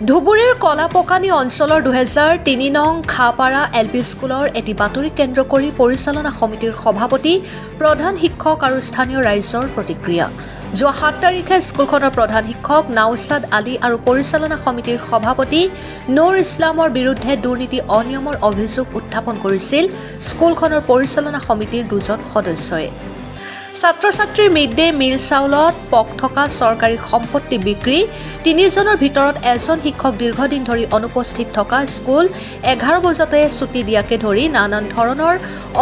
ধুবুৰীৰ কলাপকানি অঞ্চলৰ 2003 নং খাপাৰা এলপি স্কুলৰ এটি বাতৰি কেন্দ্ৰ কৰি পৰিচালনা সমিতিৰ সভাপতি, প্ৰধান শিক্ষক আৰু স্থানীয় ৰাইজৰ প্ৰতিক্ৰিয়া। যোৱা 7 তাৰিখে স্কুলখনৰ প্ৰধান শিক্ষক নাওছাদ আলী আৰু পৰিচালনা সমিতিৰ সভাপতি নুৰ ইছলামৰ বিৰুদ্ধে দুৰ্নীতি অনিয়মৰ অভিযোগ উত্থাপন কৰিছিল স্কুলখনৰ পৰিচালনা সমিতিৰ 2জন সদস্যই। ছাত্ৰ-ছাত্ৰীৰ মিড ডে মিল চাউলত পক থকা চৰকাৰী সম্পত্তি বিক্ৰী, 3জনৰ ভিতৰত এজন শিক্ষক দীৰ্ঘদিন ধৰি অনুপস্থিত থকা, স্কুল 11 বজাতে ছুটি দিয়াকে ধৰি নানান ধৰণৰ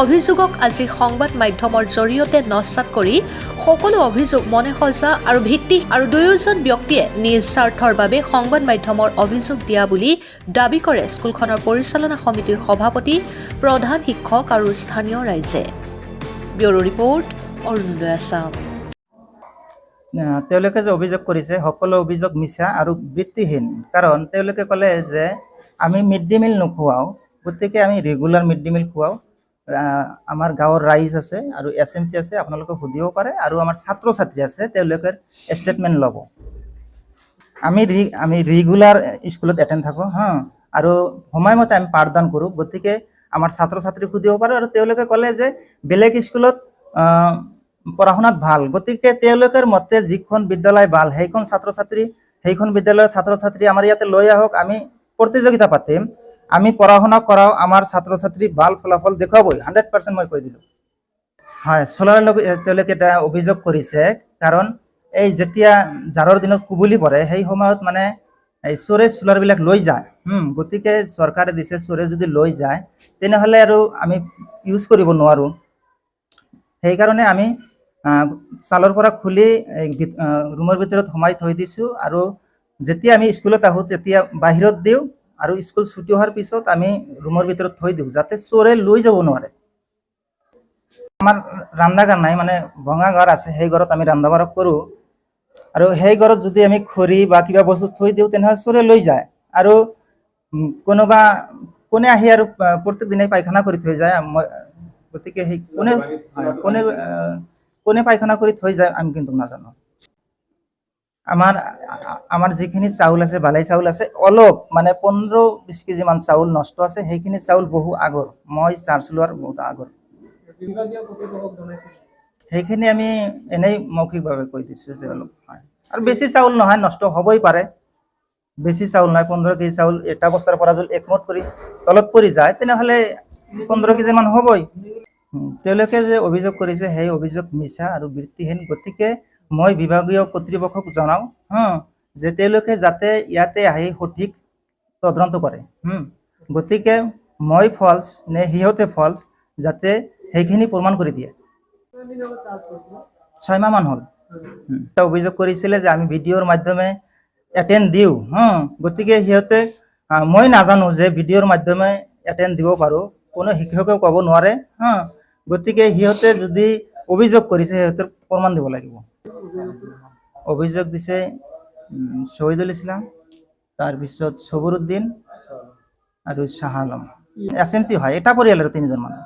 অভিযোগক আজি সংবাদ মাধ্যমৰ জৰিয়তে নস্যাৎ কৰি সকলো অভিযোগ মনে সজা আৰু ভিত্তি আৰু 2জন ব্যক্তিয়ে নিজ স্বাৰ্থৰ বাবে সংবাদ মাধ্যমৰ অভিযোগ দিয়া বুলি দাবী কৰে স্কুলখনৰ পৰিচালনা সমিতিৰ সভাপতি, প্ৰধান শিক্ষক আৰু স্থানীয় ৰাইজে। Bureau report, Arunodoy Assam. তেওঁলোকে যে অভিযোগ কৰিছে সকলো অভিযোগ মিছা আৰু ভিত্তিহীন। কাৰণ তেওঁলোকে ক'লে যে আমি মিড ডে মিল নোখোৱাওঁ, গতিকে আমি ৰেগুলাৰ মিড ডে মিল খুৱাওঁ। আমাৰ গাঁৱৰ ৰাইজ আছে আৰু SMC আছে, আপোনালোকে সুধিব পাৰে, আৰু আমাৰ ছাত্ৰ ছাত্ৰী আছে, তেওঁলোকে ষ্টেটমেণ্ট ল'ব। আমি ৰেগুলাৰ স্কুলত এটেণ্ড থাকোঁ আৰু সময়মতে আমি পাঠদান কৰোঁ, গতিকে আমাৰ ছাত্ৰ ছাত্ৰীক সুধিব পাৰোঁ। আৰু তেওঁলোকে ক'লে যে বেলেগ স্কুলত পঢ়া শুনাত ভাল, গতিকে তেওঁলোকৰ মতে যিখন বিদ্যালয় ভাল সেইখন বিদ্যালয়ৰ ছাত্ৰ ছাত্ৰী আমাৰ ইয়াতে লৈ আহক, আমি প্ৰতিযোগিতা পাতিম, আমি পঢ়া শুনা কৰাও, আমাৰ ছাত্ৰ ছাত্ৰী ভাল ফলাফল দেখুৱাবই, 100% মই কৈ দিলোঁ। হয়, চোলাৰ লগত তেওঁলোকে এটা অভিযোগ কৰিছে, কাৰণ এই যেতিয়া জাৰৰ দিনত কুবুলি পৰে সেই সময়ত মানে এই চোৰে চোলাৰবিলাক লৈ যায়। গতিকে চৰকাৰে দিছে, চোৰে যদি লৈ যায় তেনেহ'লে আৰু আমি ইউজ কৰিব নোৱাৰোঁ। সেইকাৰণে আমি চালৰ পৰা খুলি ৰুমৰ ভিতৰত সোমাই থৈ দিছোঁ, আৰু যেতিয়া আমি স্কুলত আহোঁ তেতিয়া বাহিৰত দিওঁ, আৰু স্কুল ছুটি হোৱাৰ পিছত আমি ৰুমৰ ভিতৰত থৈ দিওঁ, যাতে চোৰে লৈ যাব নোৱাৰে। আমাৰ ৰান্ধাঘৰ নাই, মানে ভঙা ঘৰ আছে, সেই ঘৰত আমি ৰন্ধা বঢ়া কৰোঁ, আৰু সেই ঘৰত যদি আমি খৰি বা কিবা বস্তু থৈ দিওঁ তেনেহ'লে চোৰে লৈ যায়। আৰু কোনে আহি আৰু প্ৰত্যেক দিনাই পায়খানা কৰি থৈ যায়, গতিকে সেই কোনে পায়খানা কৰি থৈ যায় আমি কিন্তু নাজানো। আমাৰ যিখিনি চাউল আছে, বালাই চাউল আছে, অলপ মানে 15-20 কেজি মান চাউল নষ্ট আছে, সেইখিনি চাউল বহু আগৰ, মই চাৰ্জ লোৱাৰ বহুত আগৰ। সেইখিনি আমি এনেই মৌখিকভাৱে কৈ দিছোঁ যে অলপ হয়, আৰু বেছি চাউল নহয়, নষ্ট হ'বই পাৰে। বেছি চাউল নহয়, 15 কেজি চাউল এটা বস্তাৰ পৰা যদি একমত কৰি তলত পৰি যায় তেনেহ'লে 15 কেজি মান হ'বই। তেওঁলোকে যে অভিযোগ কৰিছে সেই অভিযোগ মিছা আৰু ভিত্তিহীন, গতিকে মই বিভাগীয় কৰ্তৃপক্ষক জনাওঁ যে তেওঁলোকে যাতে ইয়াতে আহি সঠিক তদন্ত কৰে। গতিকে মই ফলছ নে সিহঁতে ফলছ, যাতে সেইখিনি প্ৰমাণ কৰি দিয়ে। 6 মাহ মান হ'ল। অভিযোগ কৰিছিলে যে আমি ভিডিঅ'ৰ মাধ্যমে এটেণ্ড দিওঁ, গতিকে সিহঁতে মই নাজানো যে ভিডিঅ'ৰ মাধ্যমে এটেণ্ড দিব পাৰোঁ, কোনো শিক্ষকেও ক'ব নোৱাৰে। গতিকে সিহঁতে যদি অভিযোগ কৰিছে সিহঁতৰ প্ৰমাণ দিব লাগিব। অভিযোগ দিছে শহীদুল ইছলাম, তাৰপিছত সবুৰুদ্দিন আৰু শ্বাহ আলম। SMC হয়, এটা পৰিয়ালৰ 3জন মানুহ।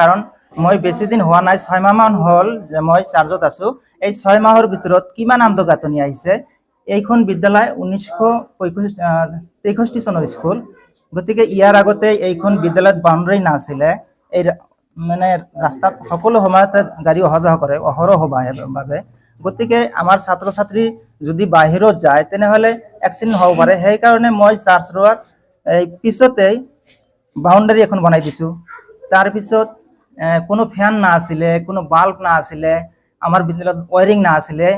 কাৰণ মই বেছি দিন হোৱা নাই, 6 মাহ মান হ'ল যে মই চাৰ্জত আছোঁ। এই 6 মাহৰ ভিতৰত কিমান আন্তঃগাঁথনি আহিছে। এইখন বিদ্যালয় 1963 চনৰ স্কুল, গতিকে ইয়াৰ আগতে এইখন বিদ্যালয়ত বাউণ্ডাৰী নাছিলে। এই মানে ৰাস্তাত সকলো সময়তে গাড়ী অহা যোৱা কৰে অহৰহ বাবে, গতিকে আমাৰ ছাত্ৰ ছাত্ৰী যদি বাহিৰত যায় তেনেহ'লে এক্সিডেণ্ট হ'ব পাৰে। সেইকাৰণে মই চাৰ্জ লোৱাৰ পিছতেই বাউণ্ডাৰী এখন বনাই দিছোঁ। তাৰপিছত কোনো ফেন নাছিলে, কোনো বাল্ব নাছিলে, আমাৰ বিদ্যালয়ত ৱায়াৰিং নাছিলে।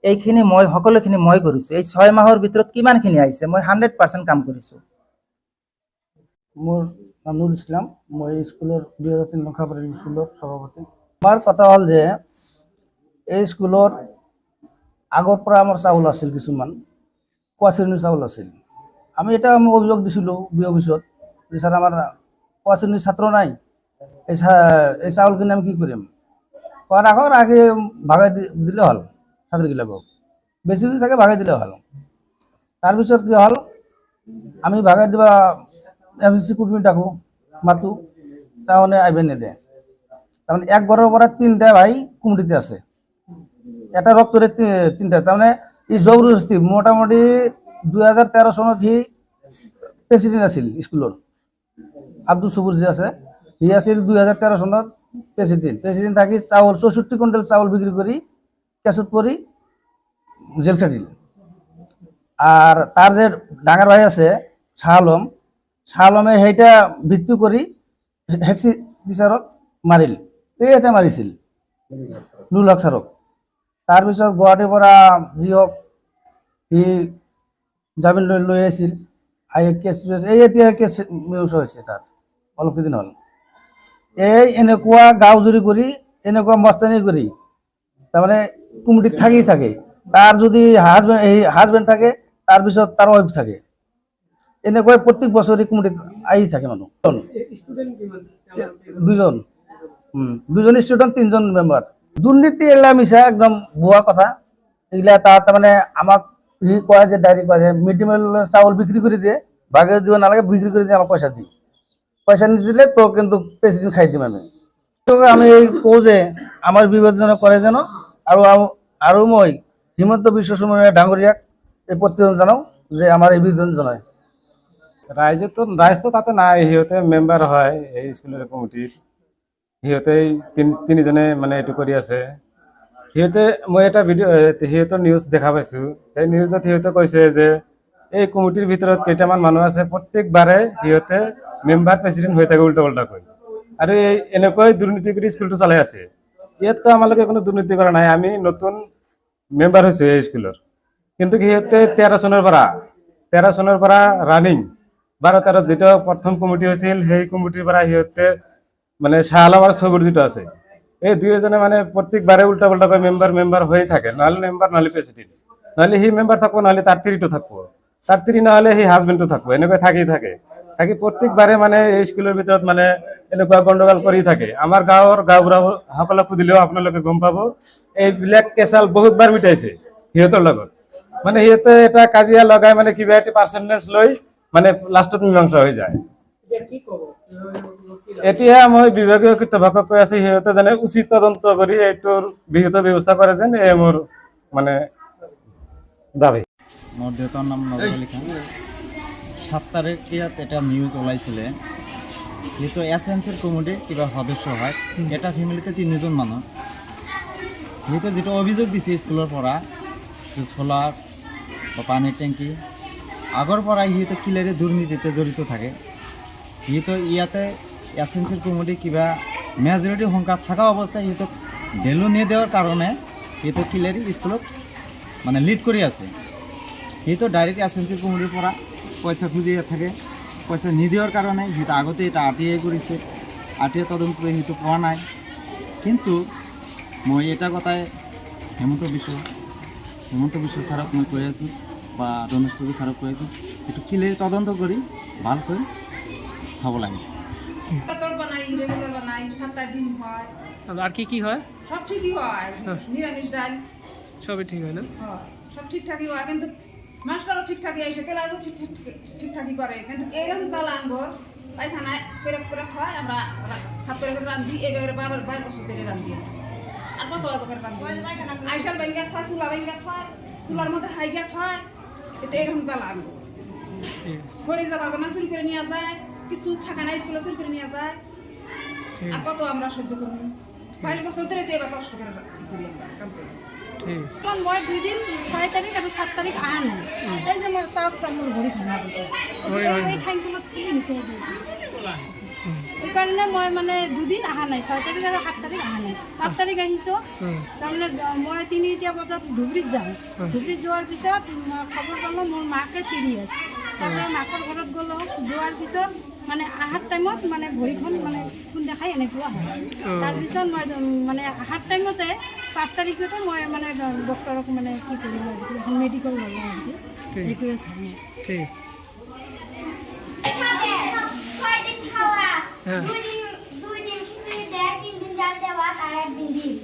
এইখিনি সকলোখিনি মই কৰিছোঁ। এই 6 মাহৰ ভিতৰত কিমানখিনি আহিছে, মই 100% কাম কৰিছোঁ। মোৰ নাম নুৰ ইছলাম, মই স্কুলৰ 2003 নং খাপাৰা স্কুলৰ সভাপতি। আমাৰ কথা হ'ল যে এই স্কুলত আগৰ পৰা আমাৰ চাউল আছিল, কিছুমান কোৱা শ্ৰেণীৰ চাউল আছিল। আমি এটা অভিযোগ দিছিলোঁ BO অফিচত যে ছাৰ আমাৰ কোৱা শ্ৰেণীৰ ছাত্ৰ নাই, এই চাউলখিনি আমি কি কৰিম, কোৱাৰ আগৰ আগে ভাগাই দিলে হ'ল, ছাত্ৰীগিলাকক বেছি যদি থাকে ভাগাই দিলে হ'ল। তাৰপিছত কি হ'ল, আমি ভাগাই দিবা FCC কুটুমি ডাকো, মাতো, তাৰমানে আহিব নেদে। তাৰমানে এক ঘৰৰ পৰা 3টা ভাই কমিটিতে আছে, এটা ৰক্তৰে 3টা, তাৰমানে ই জবৰদস্তি মোটামুটি 2013 চনত সি প্ৰেচিডেণ্ট আছিল স্কুলৰ আব্দুল সবুৰ যে আছে সি আছিল 2013 চনত প্ৰেচিডেণ্ট থাকি চাউল 64 কুইণ্টেল চাউল বিক্ৰী কৰি কেছত পৰি জেল খাটিল আৰ তাৰ যে ডাঙৰ ভাই আছে শাহ আলমে সেইটা ভিত্তি কৰি হেড টিচাৰক মাৰিল এইতে মাৰিছিল নুৰুল হক ছাৰক তাৰপিছত গুৱাহাটীৰ পৰা যি হওক সি জামিন লৈ আহিছিল কেছ এতিয়া কেছ মিউজ হৈছে তাৰ অলপ কেইদিন হ'ল এনেকুৱা গাঁওজুৰি কৰি এনেকুৱা মস্তানি কৰি তাৰমানে কমিটিত থাকে তাৰ যদি হাজবেণ্ড থাকে তাৰপিছত তাৰ ৱাইফ থাকে এনেকৈ প্ৰত্যেক বছৰে কমিটিত আহি থাকে মানুহ দুজন ষ্টুডেণ্ট 3জন মেম্বাৰ দুৰ্নীতি এলা মিছা একদম ভুৱা কথা এইগিলা তাৰমানে আমাক সি কয় যে ডাইৰেক্ট কয় যে মিড ডে মিলৰ চাউল বিক্ৰী কৰি দিয়ে ভাগে দিব নালাগে বিক্ৰী কৰি দিয়ে আমাক পইচা নিদিলে তো কিন্তু প্ৰেচিডেণ্ট খাই দিম আমি কওঁ যে আমাৰ বিভাজনে কৰে যেন আৰু মই হিমন্ত বিশ্ব শৰ্মা ডাঙৰীয়াক এই প্ৰতিবেদন জনাওঁ যে আমাৰ এই বিভাজন জনায় ৰাইজতো তাতে নাই সিহঁতে মেম্বাৰ হয় এই স্কুলৰ কমিটিৰ সিহঁতেই তিনিজনে মানে এইটো কৰি আছে সিহঁতে মই এটা সিহঁতৰ নিউজ দেখা পাইছোঁ সেই নিউজত সিহঁতে কৈছে যে এই কমিটিৰ ভিতৰত কেইটামান মানুহ আছে প্ৰত্যেকবাৰে সিহঁতে মেম্বাৰ প্ৰেচিডেণ্ট হৈ থাকে উল্টা পাল্টাকৈ আৰু এই এনেকৈ দুৰ্নীতি কৰি স্কুলটো চলাই আছে ইয়াততো আমালোকে কোনো দুৰ্নীতি কৰা নাই আমি নতুন মেম্বাৰ হৈছোঁ এই স্কুলৰ কিন্তু সিহঁতে 13 চনৰ পৰা ৰানিং 12-13 যেটা প্ৰথম কমিটি হৈছিল সেই কমিটিৰ পৰা সিহঁতে মানে শাহ আলম আৰু সবুৰ যেটা আছে এই দুইজনে মানে প্ৰত্যেকবাৰে উল্টা পাল্টাকৈ মেম্বাৰ হৈ থাকে নহ'লে মেম্বাৰ নহ'লে প্ৰেচিডেণ্ট নহ'লে সি মেম্বাৰ থাকিব নহ'লে তাৰ তিৰিটো থাকিব তাৰ তিৰি নহ'লে সি হাজবেণ্ডটো থাকিব এনেকৈ থাকি প্ৰত্যেকবাৰে মানে এই স্কুলৰ ভিতৰত মানে এনেকুৱা গণ্ডগোল কৰি থাকে আমাৰ গাঁওবুঢ়াসকলক সুধিলেও আপোনালোকে গম পাব এইবিলাক কেঁচাল বহুতবাৰ মিটাইছে সিহঁতৰ লগত মানে সিহঁতে এটা কাজিয়া লগাই মানে কিবা এটা পাৰ্চেণ্টেজ লৈ মানে লাষ্টত মীমাংসা হৈ যায় এতিয়া মই বিভাগীয় কৰ্তৃপক্ষক কৈ আছো সিহঁতে যেনে উচিত তদন্ত কৰি এইটোৰ বিহিত ব্যৱস্থা কৰে যেন এই মোৰ মানে দাবী মোৰ দেউতাৰ নাম নজৰুল খান 7 তাৰিখ ইয়াত এটা নিউজ ওলাইছিলে যিটো এছএমচিৰ কমিটিৰ কিবা সদস্য হয় এটা ফেমিলিতে 3জন মানুহ সিহঁতে যিটো অভিযোগ দিছে স্কুলৰ পৰা যে চলাৰ বা পানীৰ টেংকি আগৰ পৰা সিহঁতে কিলেৰে দুৰ্নীতিতে জড়িত থাকে সিহঁতে ইয়াতে এছএমচিৰ কমিটি কিবা মেজৰিটি সংখ্যা থকা অৱস্থাত সিহঁতক ভেলু নিদিয়াৰ কাৰণে সিহঁতে কিলেৰি স্কুলত মানে লিড কৰি আছে সিহঁতে ডাইৰেক্ট এছএমচিৰ কমিটিৰ পৰা পইচা খুজি থাকে পইচা নিদিয়াৰ কাৰণে সিহঁতে আগতে এটা RTI কৰিছে RTI তদন্ত কৰি সিহঁতে পোৱা নাই কিন্তু মই এটা কথাই হেমন্ত বিশ্ব ছাৰক মই কৈ আছোঁ বা ৰমেশ কবি ছাৰক কৈ আছোঁ এইটো কিলেৰি তদন্ত কৰি ভালকৈ চাব লাগে আর কি হয় সব ঠিকই হয় নিরামিষ ডাল সবই ঠিক হয় না সব ঠিকঠাকই হয় কিন্তু মাস্টারও ঠিকঠাকই এসে ক্লাসও ঠিকঠাকই করে কিন্তু এইরকম চালা আনবো পায়খানায় করে হয় আমরা ছাত্রকে রান্ধি এইভাবে 12 বছর ধরে রান্ধি আর কত এভাবে রান্ধি আইসার ব্যাঙ্গা হয় চুলা ব্যাঙ্গা হয় চুলার মধ্যে হাইগা হয় এটা এরকম চালা আনবো ঘরে যাবার না চুরি করে নিয়ে যায় কিছু থাকে না স্কুলে চুরি করে নিয়ে যায় আর কত আমরা সহ্য করবো 22 বছর ধরে তো এবার কষ্ট করে কাম করি মই 2 দিন 6 তাৰিখ আৰু 7 তাৰিখ আহা নাই এই যে মই চাওক মোৰ ভৰি ভাঙা এই ঠাইখনত কি হৈছে সেইকাৰণে মই মানে 2 দিন আহা নাই 6 তাৰিখ আৰু 7 তাৰিখ আহা নাই 5 তাৰিখ আহিছোঁ তাৰমানে মই 3টা বজাত ধুবুৰীত যাওঁ ধুবুৰীত যোৱাৰ পিছত খবৰ পালোঁ মোৰ মাকে চিৰিয়াছ তাৰপৰা মাকৰ ঘৰত গ'লোঁ যোৱাৰ পিছত মানে আহাৰ টাইমত মানে ভৰিখন মানে খুন্দা খাই এনেকুৱা হয় তাৰপিছত মই মানে আহাৰ টাইমতে 5 তাৰিখতে মই মানে ডক্টৰক মানে কি কৰিম মেডিকেল ল'লোঁ আৰু এইটোৱে চাই ঠিক আছে দুই দিন খিচুড়ি দেয় 3 দিন ডাল দেওয়া আর 1 দিন ডিম